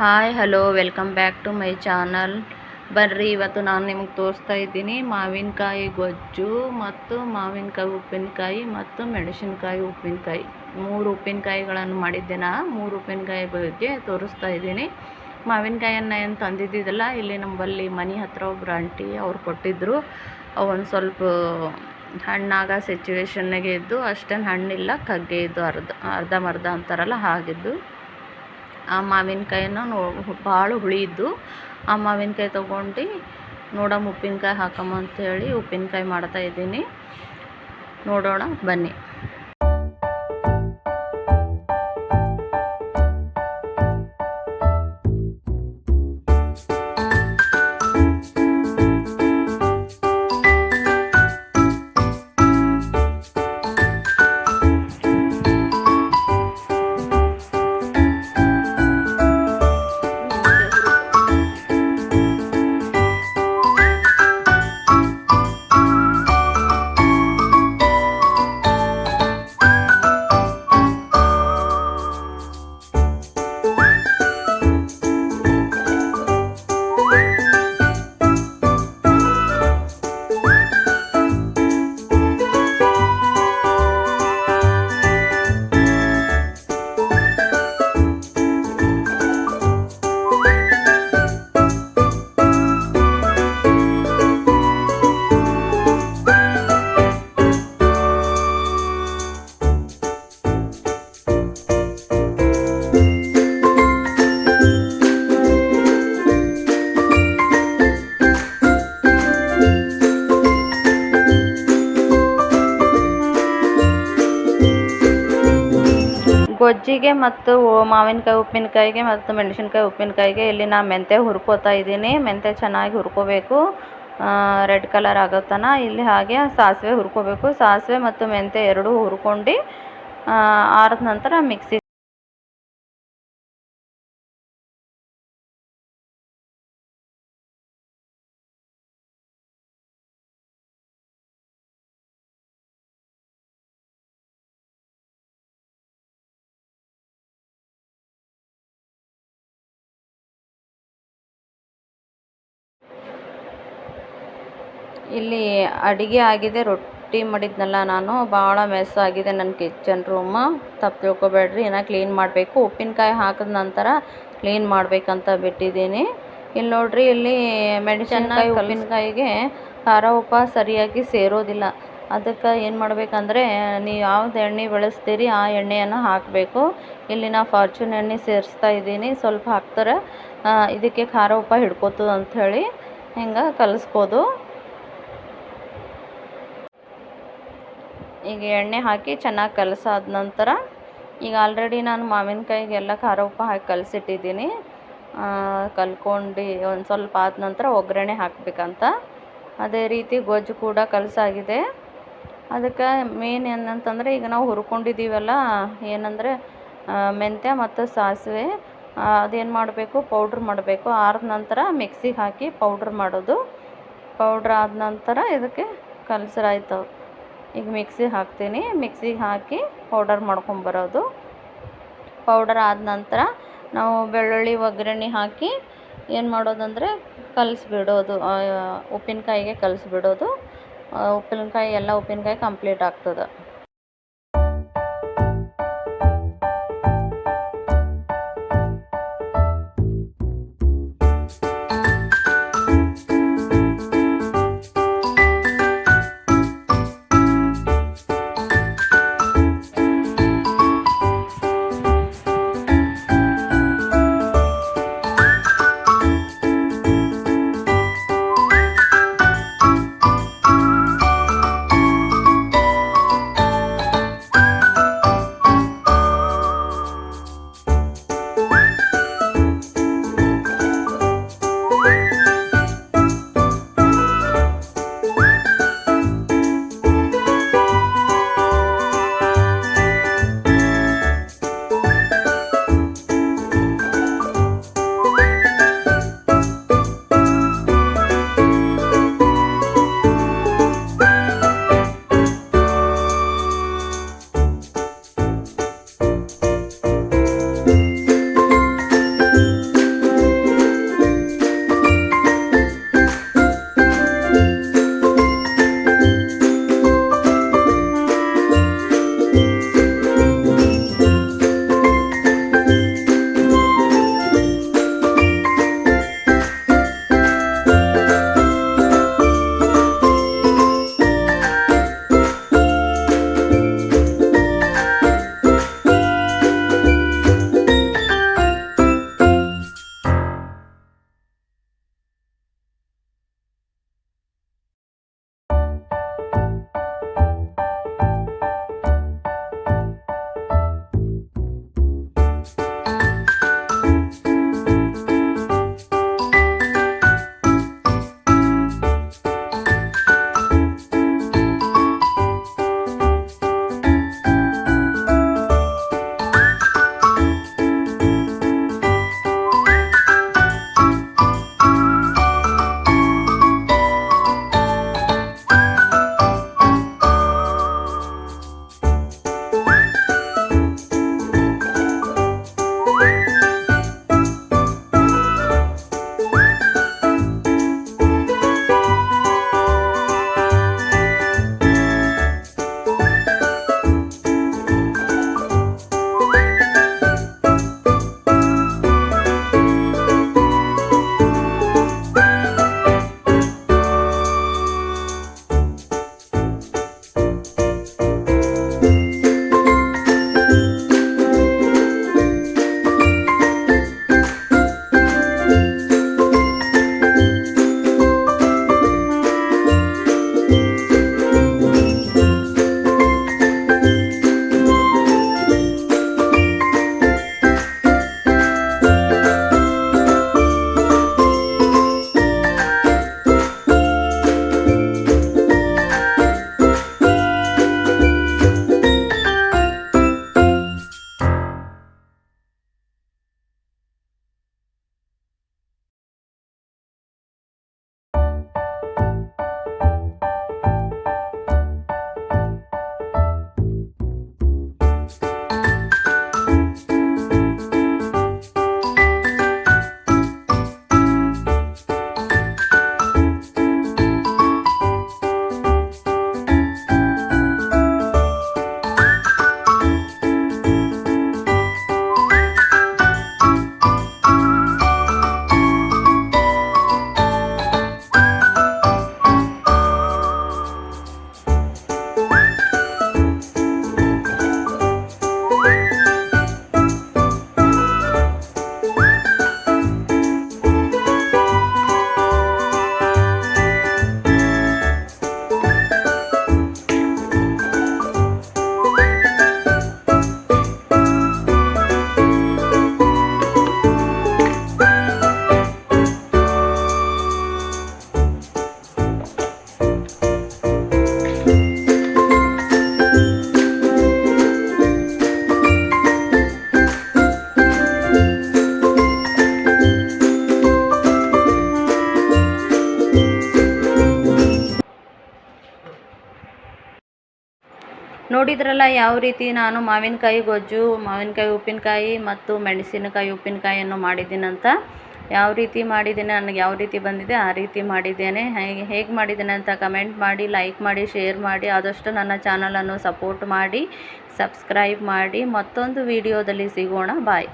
Hi hello welcome back to my channel. ಬರ್ರಿ, ಇವತ್ತು ನಾನು ನಿಮಗೆ ತೋರಿಸ್ತಾ ಇದ್ದೀನಿ ಮಾವಿನಕಾಯಿ ಗೊಜ್ಜು ಮತ್ತು ಮಾವಿನಕಾಯಿ ಉಪ್ಪಿನಕಾಯಿ ಮತ್ತು ಮೆಣಸಿನಕಾಯಿ ಉಪ್ಪಿನಕಾಯಿ. 3 ಉಪ್ಪಿನಕಾಯಿಗಳನ್ನು ಮಾಡಿದ್ದೆ. 3 ಉಪ್ಪಿನಕಾಯಿ ಬಗ್ಗೆ ತೋರಿಸ್ತಾ ಇದ್ದೀನಿ. ಮಾವಿನಕಾಯನ್ನು ಏನು ತಂದಿದ್ದಿದ್ದಲ್ಲ, ಇಲ್ಲಿ ನಮ್ಮಲ್ಲಿ ಮನೆ ಹತ್ರ ಒಬ್ರು ಆಂಟಿ ಅವ್ರು ಕೊಟ್ಟಿದ್ದರು. ಒಂದು ಸ್ವಲ್ಪ ಹಣ್ಣಾಗ ಸಿಚುವೇಶನ್ನಾಗೆ ಇದ್ದು, ಅಷ್ಟೇನು ಹಣ್ಣಿಲ್ಲ, ಕಗ್ಗೆ ಇದ್ದು, ಅರ್ಧಂಬರ್ಧ ಅಂತಾರಲ್ಲ ಹಾಗಿದ್ದು. ಆ ಮಾವಿನಕಾಯಿನ ಭಾಳ ಹುಳಿ ಇದ್ದು ಆ ಮಾವಿನಕಾಯಿ ತೊಗೊಂಡು ನೋಡಮ್ಮ ಉಪ್ಪಿನಕಾಯಿ ಹಾಕಮ್ಮ ಅಂಥೇಳಿ ಉಪ್ಪಿನಕಾಯಿ ಮಾಡ್ತಾಯಿದ್ದೀನಿ. ನೋಡೋಣ ಬನ್ನಿ. ಗೊಜ್ಜಿಗೆ ಮತ್ತು ಮಾವಿನಕಾಯಿ ಉಪ್ಪಿನಕಾಯಿಗೆ ಮತ್ತು ಮೆಣಸಿನ್ಕಾಯಿ ಉಪ್ಪಿನಕಾಯಿಗೆ ಇಲ್ಲಿ ನಾನು ಮೆಂತ್ಯ ಹುರ್ಕೋತಾ ಇದ್ದೀನಿ. ಮೆಂತ್ಯ ಚೆನ್ನಾಗಿ ಹುರ್ಕೋಬೇಕು, ರೆಡ್ ಕಲರ್ ಆಗೋತನ. ಇಲ್ಲಿ ಹಾಗೆ ಸಾಸಿವೆ ಹುರ್ಕೋಬೇಕು. ಸಾಸಿವೆ ಮತ್ತು ಮೆಂತ್ಯ ಎರಡೂ ಹುರ್ಕೊಂಡು ಆರಿದ ನಂತರ ಮಿಕ್ಸಿ ಇಲ್ಲಿ ಅಡುಗೆ ಆಗಿದೆ. ರೊಟ್ಟಿ ಮಾಡಿದ್ನಲ್ಲ ನಾನು, ಭಾಳ ಮೆಸ್ ಆಗಿದೆ ನನ್ನ ಕಿಚನ್ ರೂಮ್. ತಪ್ಪು ತಿಳ್ಕೊಬೇಡ್ರಿ, ಇನ್ನೂ ಕ್ಲೀನ್ ಮಾಡಬೇಕು. ಉಪ್ಪಿನಕಾಯಿ ಹಾಕಿದ ನಂತರ ಕ್ಲೀನ್ ಮಾಡಬೇಕಂತ ಬಿಟ್ಟಿದ್ದೀನಿ. ಇಲ್ಲಿ ನೋಡ್ರಿ, ಇಲ್ಲಿ ಮೆಣಸಿನಕಾಯಿ ಉಪ್ಪಿನಕಾಯಿಗೆ ಖಾರ ಉಪ್ಪು ಸರಿಯಾಗಿ ಸೇರೋದಿಲ್ಲ. ಅದಕ್ಕೆ ಏನು ಮಾಡಬೇಕಂದ್ರೆ, ನೀವು ಯಾವ್ದು ಎಣ್ಣೆ ಬಳಸ್ತೀರಿ ಆ ಎಣ್ಣೆಯನ್ನು ಹಾಕಬೇಕು. ಇಲ್ಲಿ ನಾ ಫಾರ್ಚೂನ್ ಎಣ್ಣೆ ಸೇರಿಸ್ತಾ ಇದ್ದೀನಿ. ಸ್ವಲ್ಪ ಹಾಕ್ತಾರೆ ಇದಕ್ಕೆ ಖಾರ ಉಪ್ಪು ಹಿಡ್ಕೋತದೆ ಅಂಥೇಳಿ ಹಿಂಗೆ ಕಲಿಸ್ಬೋದು. ಈಗ ಎಣ್ಣೆ ಹಾಕಿ ಚೆನ್ನಾಗಿ ಕಲಸಾದ ನಂತರ, ಈಗ ಆಲ್ರೆಡಿ ನಾನು ಮಾವಿನಕಾಯಿಗೆಲ್ಲ ಖಾರ ಉಪ್ಪು ಹಾಕಿ ಕಲಸಿಟ್ಟಿದ್ದೀನಿ. ಕಲ್ಕೊಂಡು ಒಂದು ಸ್ವಲ್ಪ ಆದ ನಂತರ ಒಗ್ಗರಣೆ ಹಾಕಬೇಕಂತ. ಅದೇ ರೀತಿ ಗೊಜ್ಜು ಕೂಡ ಕಲಸಾಗಿದೆ. ಅದಕ್ಕೆ ಮೇನ್ ಏನಂತಂದರೆ, ಈಗ ನಾವು ಹುರ್ಕೊಂಡಿದ್ದೀವಲ್ಲ, ಏನಂದರೆ ಮೆಂತ್ಯ ಮತ್ತು ಸಾಸಿವೆ, ಅದೇನು ಮಾಡಬೇಕು, ಪೌಡ್ರ್ ಮಾಡಬೇಕು. ಆದ ನಂತರ ಮಿಕ್ಸಿಗೆ ಹಾಕಿ ಪೌಡ್ರ್ ಮಾಡೋದು. ಪೌಡ್ರ್ ಆದ ನಂತರ ಇದಕ್ಕೆ ಕಲಸ್ರಾಯ್ತು. ಈಗ ಮಿಕ್ಸಿಗೆ ಹಾಕ್ತೀನಿ. ಮಿಕ್ಸಿಗೆ ಹಾಕಿ ಪೌಡರ್ ಮಾಡ್ಕೊಂಬರೋದು. ಪೌಡರ್ ಆದ ನಂತರ ನಾವು ಬೆಳ್ಳುಳ್ಳಿ ಒಗ್ಗರಣೆ ಹಾಕಿ ಏನು ಮಾಡೋದಂದರೆ ಕಲಿಸ್ಬಿಡೋದು, ಉಪ್ಪಿನಕಾಯಿಗೆ ಕಲಿಸ್ಬಿಡೋದು. ಉಪ್ಪಿನಕಾಯಿ ಎಲ್ಲ ಉಪ್ಪಿನಕಾಯಿ ಕಂಪ್ಲೀಟ್ ಆಗ್ತದೆ. ನೋಡಿದ್ರಲ್ಲ ಯಾವ ರೀತಿ ನಾನು ಮಾವಿನಕಾಯಿ ಗೊಜ್ಜು, ಮಾವಿನಕಾಯಿ ಉಪ್ಪಿನಕಾಯಿ ಮತ್ತು ಮೆಣಸಿನಕಾಯಿ ಉಪ್ಪಿನಕಾಯಿಯನ್ನು ಮಾಡಿದ್ದೀನಂತ. ಯಾವ ರೀತಿ ಮಾಡಿದ್ದೀನಿ, ನನಗೆ ಯಾವ ರೀತಿ ಬಂದಿದೆ ಆ ರೀತಿ ಮಾಡಿದ್ದೇನೆ. ಹೇಗೆ ಮಾಡಿದ್ದೇನೆ ಅಂತ ಕಮೆಂಟ್ ಮಾಡಿ, ಲೈಕ್ ಮಾಡಿ, ಶೇರ್ ಮಾಡಿ. ಆದಷ್ಟು ನನ್ನ ಚಾನಲನ್ನು ಸಪೋರ್ಟ್ ಮಾಡಿ, ಸಬ್ಸ್ಕ್ರೈಬ್ ಮಾಡಿ. ಮತ್ತೊಂದು ವಿಡಿಯೋದಲ್ಲಿ ಸಿಗೋಣ. ಬಾಯ್.